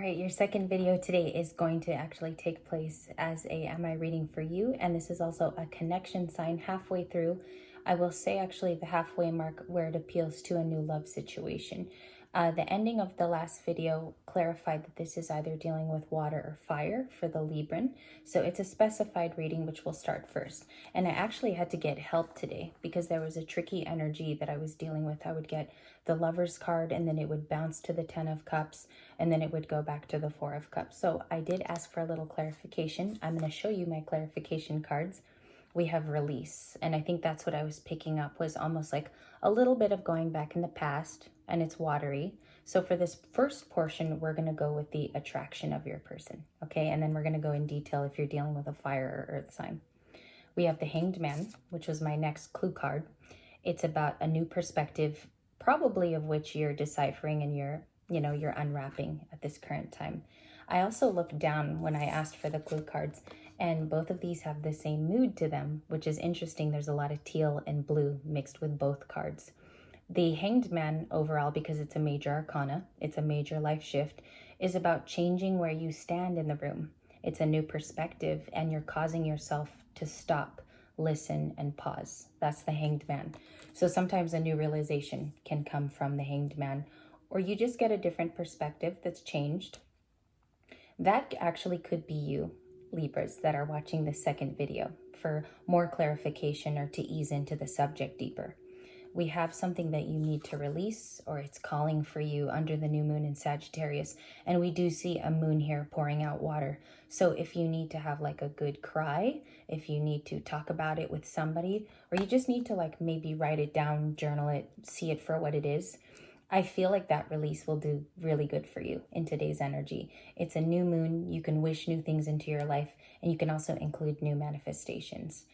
right, your second video today is going to actually take place as a Am I reading for you? And this is also a connection sign halfway through. I will say actually the halfway mark where it appeals to a new love situation. The ending of the last video clarified that this is either dealing with water or fire for the Libran. So it's a specified reading, which will start first. And I actually had to get help today because there was a tricky energy that I was dealing with. I would get the Lover's card and then it would bounce to the 10 of Cups and then it would go back to the 4 of Cups. So I did ask for a little clarification. I'm going to show you my clarification cards. We have release, and I think that's what I was picking up, was almost like a little bit of going back in the past, and it's watery. So for this first portion, we're going to go with the attraction of your person, okay? And then we're going to go in detail if you're dealing with a fire or earth sign. We have the Hanged Man, which was my next clue card. It's about a new perspective, probably of which you're deciphering and you're unwrapping at this current time. I also looked down when I asked for the clue cards, and both of these have the same mood to them, which is interesting. There's a lot of teal and blue mixed with both cards. The Hanged Man overall, because it's a major arcana, it's a major life shift, is about changing where you stand in the room. It's a new perspective, and you're causing yourself to stop, listen, and pause. That's the Hanged Man. So sometimes a new realization can come from the Hanged Man, or you just get a different perspective that's changed. That actually could be you, Libras, that are watching the second video for more clarification or to ease into the subject deeper. We have something that you need to release, or it's calling for you under the new moon in Sagittarius. And we do see a moon here pouring out water. So if you need to have like a good cry, if you need to talk about it with somebody, or you just need to like maybe write it down, journal it, see it for what it is, I feel like that release will do really good for you in today's energy. It's a new moon. You can wish new things into your life, and you can also include new manifestations.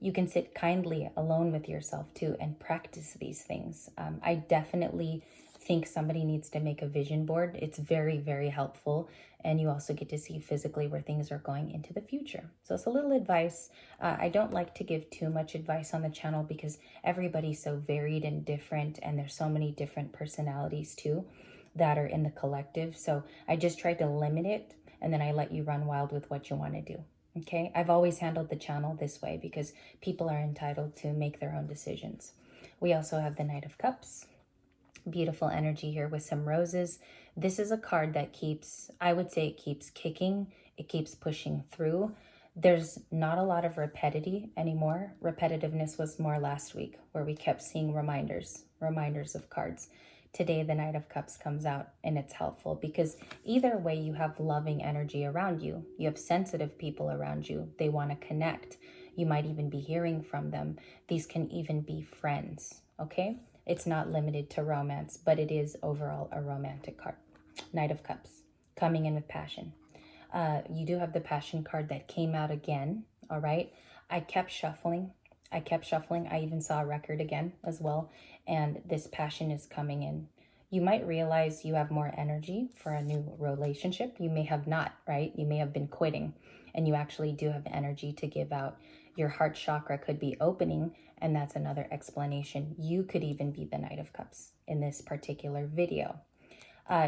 You can sit kindly alone with yourself too and practice these things. I definitely think somebody needs to make a vision board. It's very, very helpful. And you also get to see physically where things are going into the future. So it's a little advice. I don't like to give too much advice on the channel because everybody's so varied and different, and there's so many different personalities too that are in the collective. So I just try to limit it, and then I let you run wild with what you want to do. Okay, I've always handled the channel this way because people are entitled to make their own decisions. We also have the Knight of Cups. Beautiful energy here with some roses. This is a card that keeps, I would say it keeps kicking, it keeps pushing through. There's not a lot of repetitivity anymore. Repetitiveness was more last week, where we kept seeing reminders of cards. Today, the Knight of Cups comes out, and it's helpful because either way, you have loving energy around you. You have sensitive people around you. They want to connect. You might even be hearing from them. These can even be friends, okay? It's not limited to romance, but it is overall a romantic card. Knight of Cups, coming in with passion. You do have the passion card that came out again, all right? I kept shuffling. I even saw a record again as well, and this passion is coming in. You might realize you have more energy for a new relationship. You may have not, right? You may have been quitting, and you actually do have energy to give out. Your heart chakra could be opening, and that's another explanation. You could even be the Knight of Cups in this particular video.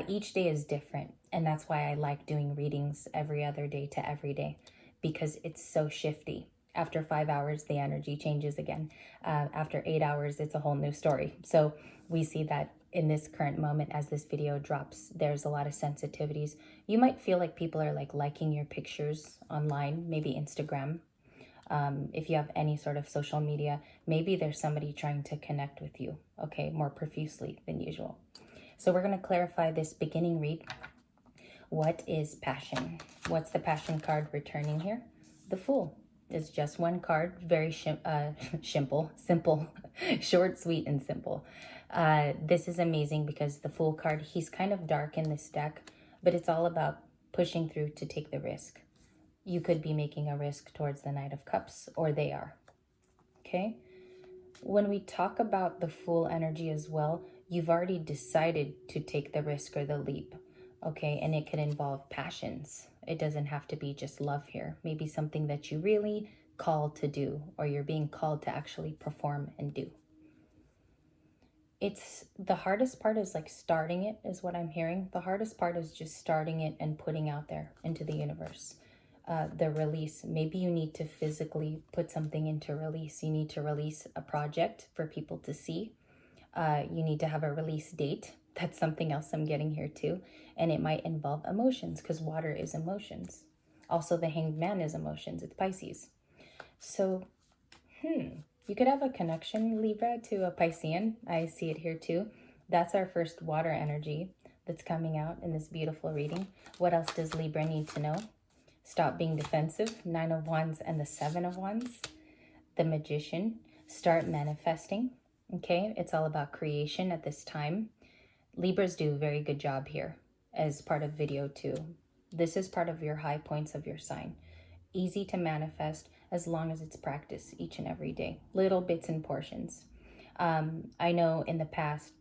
Each day is different, and that's why I like doing readings every other day to every day, because it's so shifty. After 5 hours, the energy changes again. After 8 hours, it's a whole new story. So we see that in this current moment as this video drops, there's a lot of sensitivities. You might feel like people are like liking your pictures online, maybe Instagram. If you have any sort of social media, maybe there's somebody trying to connect with you, okay, more profusely than usual. So we're going to clarify this beginning read. What is passion? What's the passion card returning here? The Fool. It's just one card, very simple, short, sweet, and simple. This is amazing because the Fool card, he's kind of dark in this deck, but it's all about pushing through to take the risk. You could be making a risk towards the Knight of Cups, or they are, okay? When we talk about the Fool energy as well, you've already decided to take the risk or the leap, okay? And it could involve passions. It doesn't have to be just love here. Maybe something that you really called to do, or you're being called to actually perform and do. It's the hardest part is like starting it, is what I'm hearing. The hardest part is just starting it and putting out there into the universe. The release, maybe you need to physically put something into release. You need to release a project for people to see. You need to have a release date. That's something else I'm getting here too. And it might involve emotions, because water is emotions. Also, the hanged man is emotions. It's Pisces. So, you could have a connection, Libra, to a Piscean. I see it here too. That's our first water energy that's coming out in this beautiful reading. What else does Libra need to know? Stop being defensive. 9 of Wands and the 7 of Wands. The Magician. Start manifesting. Okay, it's all about creation at this time. Libras do a very good job here as part of video 2. This is part of your high points of your sign. Easy to manifest as long as it's practiced each and every day. Little bits and portions. I know in the past,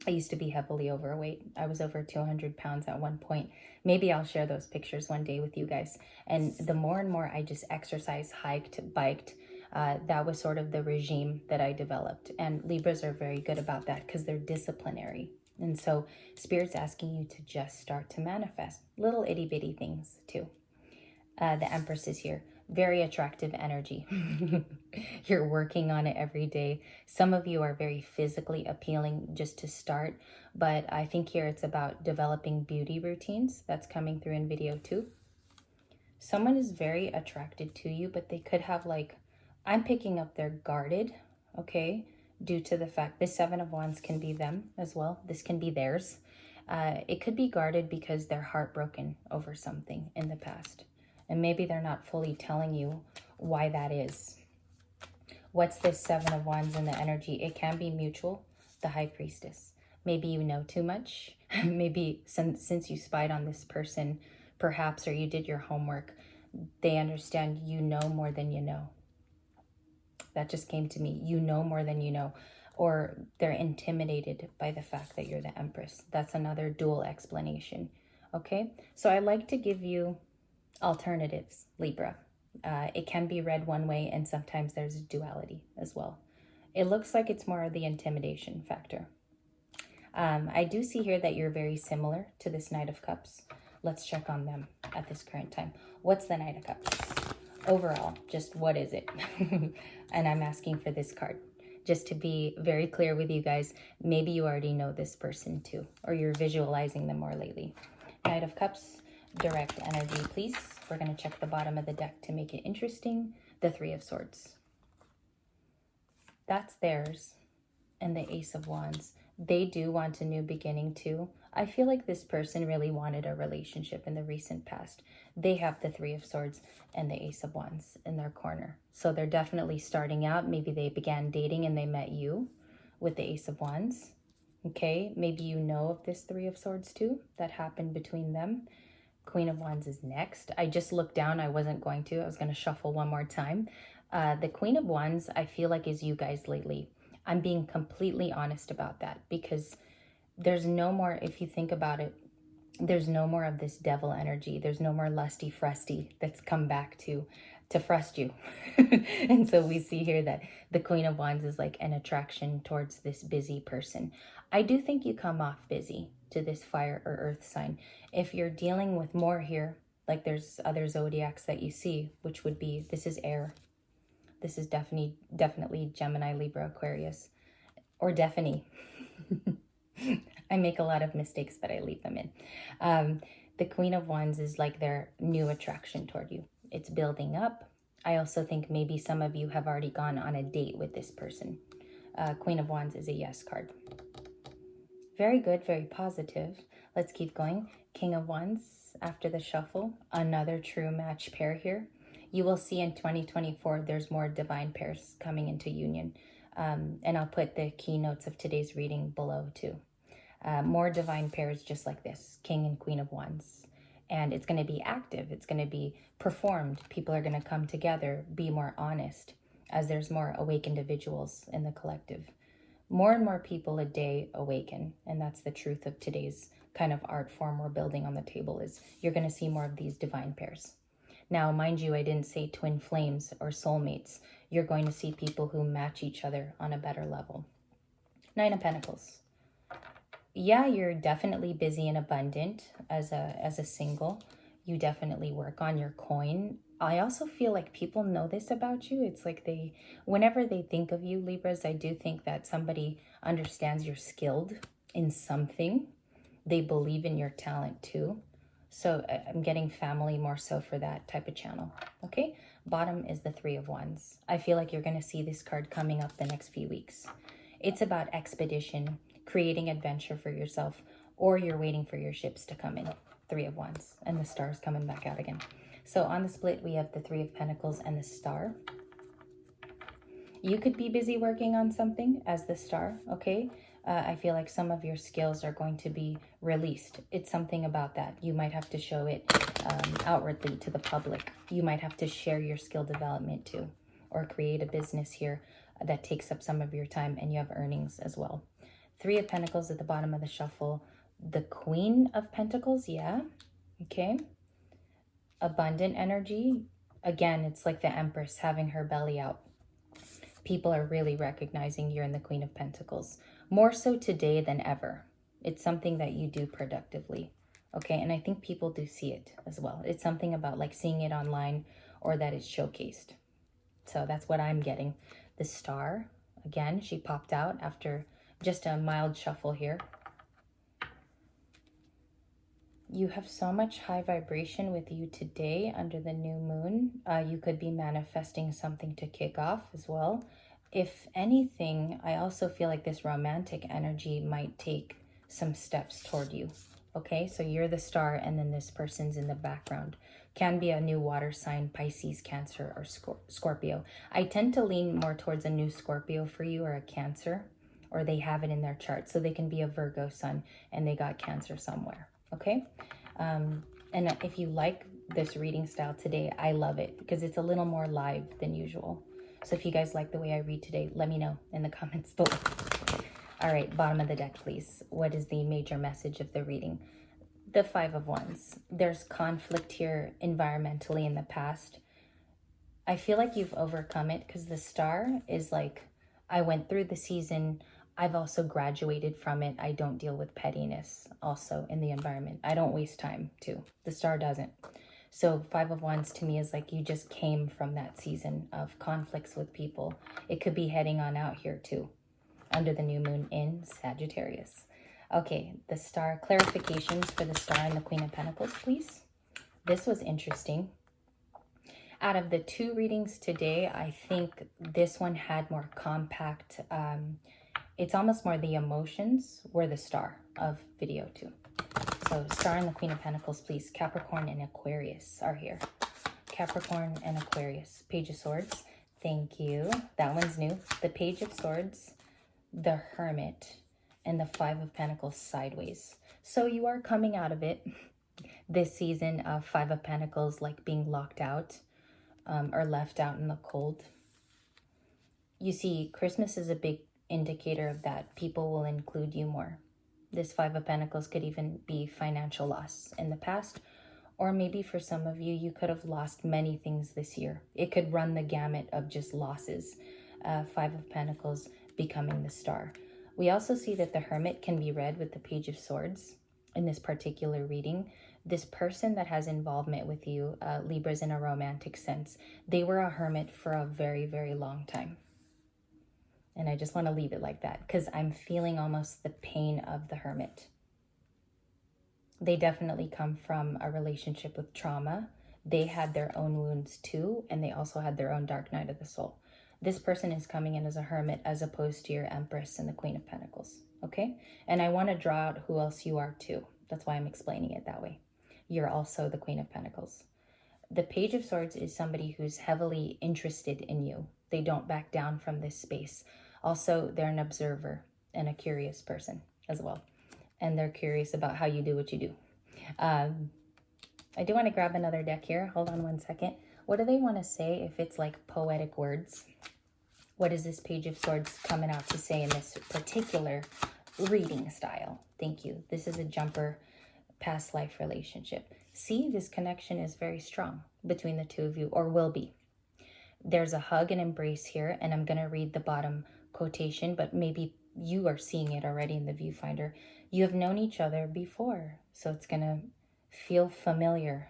I used to be heavily overweight. I was over 200 pounds at one point. Maybe I'll share those pictures one day with you guys. And the more and more I just exercised, hiked, biked, that was sort of the regime that I developed. And Libras are very good about that because they're disciplinary. And so Spirit's asking you to just start to manifest little itty bitty things too. The Empress is here. Very attractive energy. You're working on it every day. Some of you are very physically appealing just to start, but I think here it's about developing beauty routines. That's coming through in video 2. Someone is very attracted to you, but they could have like, I'm picking up they're guarded, okay, due to the fact this 7 of Wands can be them as well. This can be theirs. It could be guarded because they're heartbroken over something in the past. And maybe they're not fully telling you why that is. What's this 7 of Wands in the energy? It can be mutual. The High Priestess. Maybe you know too much. Maybe since you spied on this person, perhaps, or you did your homework, they understand you know more than you know. That just came to me. You know more than you know. Or they're intimidated by the fact that you're the Empress. That's another dual explanation. Okay? So I like to give you alternatives, Libra. It can be read one way, and sometimes there's duality as well. It looks like it's more of the intimidation factor. I do see here that you're very similar to this Knight of Cups. Let's check on them at this current time. What's the Knight of Cups? Overall, just what is it? And I'm asking for this card. Just to be very clear with you guys, maybe you already know this person too, or you're visualizing them more lately. Knight of Cups, direct energy, please. We're going to check the bottom of the deck to make it interesting. The 3 of Swords. That's theirs. And the Ace of Wands. They do want a new beginning too. I feel like this person really wanted a relationship in the recent past. They have the 3 of Swords and the Ace of Wands in their corner. So they're definitely starting out. Maybe they began dating and they met you with the Ace of Wands. Okay, maybe you know of this 3 of Swords too. That happened between them. Queen of Wands is next. I just looked down. I wasn't going to. I was going to shuffle one more time. The Queen of Wands, I feel like, is you guys lately. I'm being completely honest about that because there's no more, if you think about it, there's no more of this devil energy. There's no more lusty frusty that's come back to frust you. And so we see here that the Queen of Wands is like an attraction towards this busy person. I do think you come off busy to this fire or earth sign. If you're dealing with more here, like there's other zodiacs that you see, which would be, this is air. This is definitely Gemini, Libra, Aquarius, or Definitely. I make a lot of mistakes, but I leave them in. The Queen of Wands is like their new attraction toward you. It's building up. I also think maybe some of you have already gone on a date with this person. Queen of Wands is a yes card. Very good, very positive. Let's keep going. King of Wands after the shuffle. Another true match pair here. You will see in 2024, there's more divine pairs coming into union. And I'll put the keynotes of today's reading below too. More divine pairs just like this, King and Queen of Wands. And it's going to be active. It's going to be performed. People are going to come together, be more honest, as there's more awake individuals in the collective. More and more people a day awaken. And that's the truth of today's kind of art form we're building on the table, is you're going to see more of these divine pairs. Now, mind you, I didn't say twin flames or soulmates. You're going to see people who match each other on a better level. Nine of Pentacles. Yeah, you're definitely busy and abundant as a single. You definitely work on your coin. I also feel like people know this about you. It's like whenever they think of you, Libras, I do think that somebody understands you're skilled in something. They believe in your talent too. So I'm getting family more so for that type of channel. Okay, bottom is the Three of Wands. I feel like you're going to see this card coming up the next few weeks. It's about expedition, creating adventure for yourself, or you're waiting for your ships to come in. Three of Wands, and the star's coming back out again. So on the split, we have the Three of Pentacles and the Star. You could be busy working on something as the Star, okay? I feel like some of your skills are going to be released. It's something about that. You might have to show it outwardly to the public. You might have to share your skill development too, or create a business here that takes up some of your time, and you have earnings as well. Three of Pentacles at the bottom of the shuffle. The Queen of Pentacles, yeah, okay. Abundant energy. Again, it's like the Empress having her belly out. People are really recognizing you're in the Queen of Pentacles. More so today than ever. It's something that you do productively. Okay, and I think people do see it as well. It's something about like seeing it online or that it's showcased. So that's what I'm getting. The Star, again, she popped out after just a mild shuffle here. You have so much high vibration with you today under the new moon. You could be manifesting something to kick off as well. If anything, I also feel like this romantic energy might take some steps toward you. Okay, so you're the Star and then this person's in the background. Can be a new water sign, Pisces, Cancer, or Scorpio. I tend to lean more towards a new Scorpio for you, or a Cancer, or they have it in their chart. So they can be a Virgo sun and they got Cancer somewhere. Okay, and if you like this reading style today, I love it because it's a little more live than usual. So if you guys like the way I read today, let me know in the comments below. All right, bottom of the deck, please. What is the major message of the reading? The Five of Wands. There's conflict here environmentally in the past. I feel like you've overcome it because the Star is like, I went through the season. I've also graduated from it. I don't deal with pettiness also in the environment. I don't waste time too. The Star doesn't. So Five of Wands to me is like you just came from that season of conflicts with people. It could be heading on out here too, under the new moon in Sagittarius. Okay, the Star, clarifications for the Star and the Queen of Pentacles, please. This was interesting. Out of the two readings today, I think this one had more compact, it's almost more the emotions were the Star of video too. So Star and the Queen of Pentacles, please. Capricorn and Aquarius are here. Capricorn and Aquarius. Page of Swords. Thank you. That one's new. The Page of Swords, the Hermit, and the Five of Pentacles sideways. So you are coming out of it this season of Five of Pentacles, like being locked out or left out in the cold. You see, Christmas is a big indicator of that. People will include you more. This Five of Pentacles could even be financial loss in the past, or maybe for some of you, you could have lost many things this year. It could run the gamut of just losses. Five of Pentacles becoming the Star. We also see that the Hermit can be read with the Page of Swords in this particular reading. This person that has involvement with you, Libras in a romantic sense, they were a hermit for a very, very long time. And I just want to leave it like that because I'm feeling almost the pain of the Hermit. They definitely come from a relationship with trauma. They had their own wounds too, and they also had their own dark night of the soul. This person is coming in as a hermit as opposed to your Empress and the Queen of Pentacles, okay? And I want to draw out who else you are too. That's why I'm explaining it that way. You're also the Queen of Pentacles. The Page of Swords is somebody who's heavily interested in you. They don't back down from this space. Also, they're an observer and a curious person as well. And they're curious about how you do what you do. I do want to grab another deck here. Hold on one second. What do they want to say if it's like poetic words? What is this Page of Swords coming out to say in this particular reading style? Thank you. This is a jumper past life relationship. See, this connection is very strong between the two of you, or will be. There's a hug and embrace here, and I'm going to read the bottom quotation, but maybe you are seeing it already in the viewfinder. You have known each other before, so it's going to feel familiar.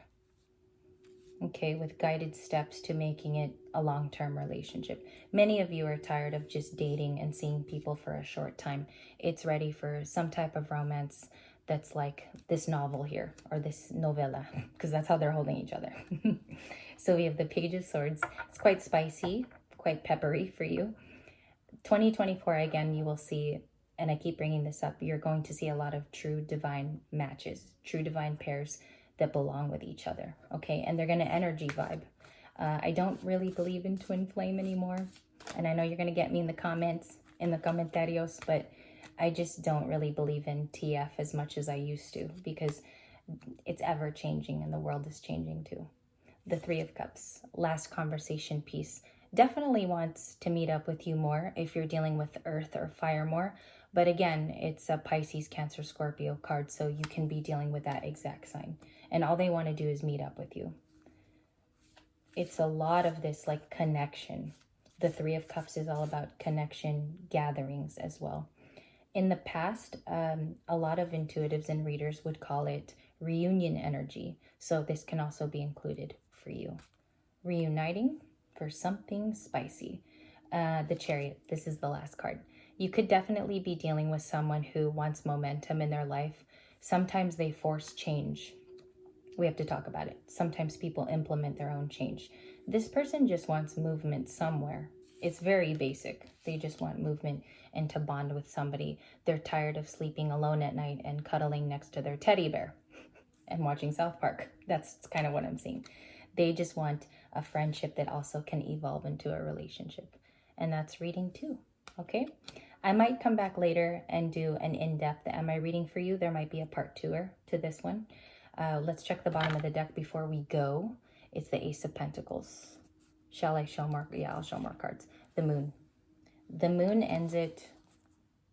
Okay, with guided steps to making it a long-term relationship. Many of you are tired of just dating and seeing people for a short time. It's ready for some type of romance that's like this novel here, or this novella, because that's how they're holding each other. So we have the Page of Swords. It's quite spicy, quite peppery for you. 2024, again, you will see, and I keep bringing this up, you're going to see a lot of true divine matches, true divine pairs that belong with each other, okay? And they're going to energy vibe. I don't really believe in twin flame anymore, and I know you're going to get me in the comments, in the comentarios, but I just don't really believe in TF as much as I used to, because it's ever changing and the world is changing too. The Three of Cups, last conversation piece, definitely wants to meet up with you more if you're dealing with earth or fire more. But again, it's a Pisces, Cancer, Scorpio card, so you can be dealing with that exact sign. And all they want to do is meet up with you. It's a lot of this like connection. The Three of Cups is all about connection, gatherings as well. In the past, a lot of intuitives and readers would call it reunion energy. So this can also be included for you. Reuniting for something spicy. The Chariot, this is the last card. You could definitely be dealing with someone who wants momentum in their life. Sometimes they force change. We have to talk about it. Sometimes people implement their own change. This person just wants movement somewhere. It's very basic. They just want movement and to bond with somebody. They're tired of sleeping alone at night and cuddling next to their teddy bear and watching South Park. That's kind of what I'm seeing. They just want a friendship that also can evolve into a relationship. And that's reading 2, okay? I might come back later and do an in-depth am I reading for you. There might be a part 2er to this one. Let's check the bottom of the deck before we go. It's the Ace of Pentacles. Shall I show more? Yeah, I'll show more cards. The Moon. The Moon ends it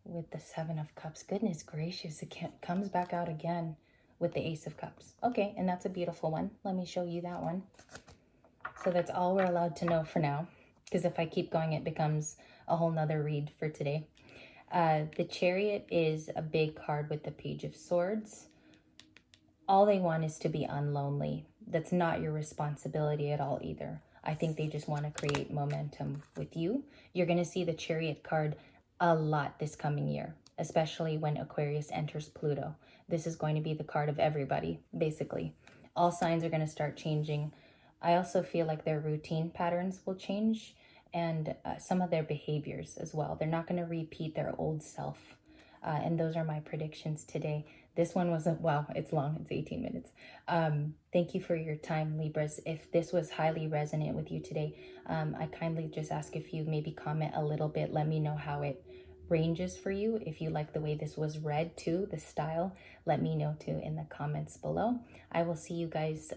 with the Seven of Cups. Goodness gracious, it comes back out again with the Ace of Cups. Okay, and that's a beautiful one. Let me show you that one. So that's all we're allowed to know for now, because if I keep going, it becomes a whole nother read for today. The Chariot is a big card with the Page of Swords. All they want is to be unlonely. That's not your responsibility at all either. I think they just want to create momentum with you. You're going to see the Chariot card a lot this coming year, especially when Aquarius enters Pluto. This is going to be the card of everybody, basically. All signs are going to start changing. I also feel like their routine patterns will change, and some of their behaviors as well. They're not going to repeat their old self. And those are my predictions today. This one wasn't, wow, it's long, it's 18 minutes. Thank you for your time, Libras. If this was highly resonant with you today, I kindly just ask if you maybe comment a little bit. Let me know how it ranges for you. If you like the way this was read too, the style, let me know too in the comments below. I will see you guys.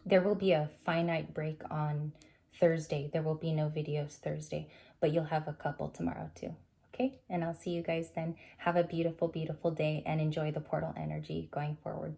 There will be a finite break on Thursday. There will be no videos Thursday, but you'll have a couple tomorrow too. Okay, and I'll see you guys then. Have a beautiful, beautiful day and enjoy the portal energy going forward.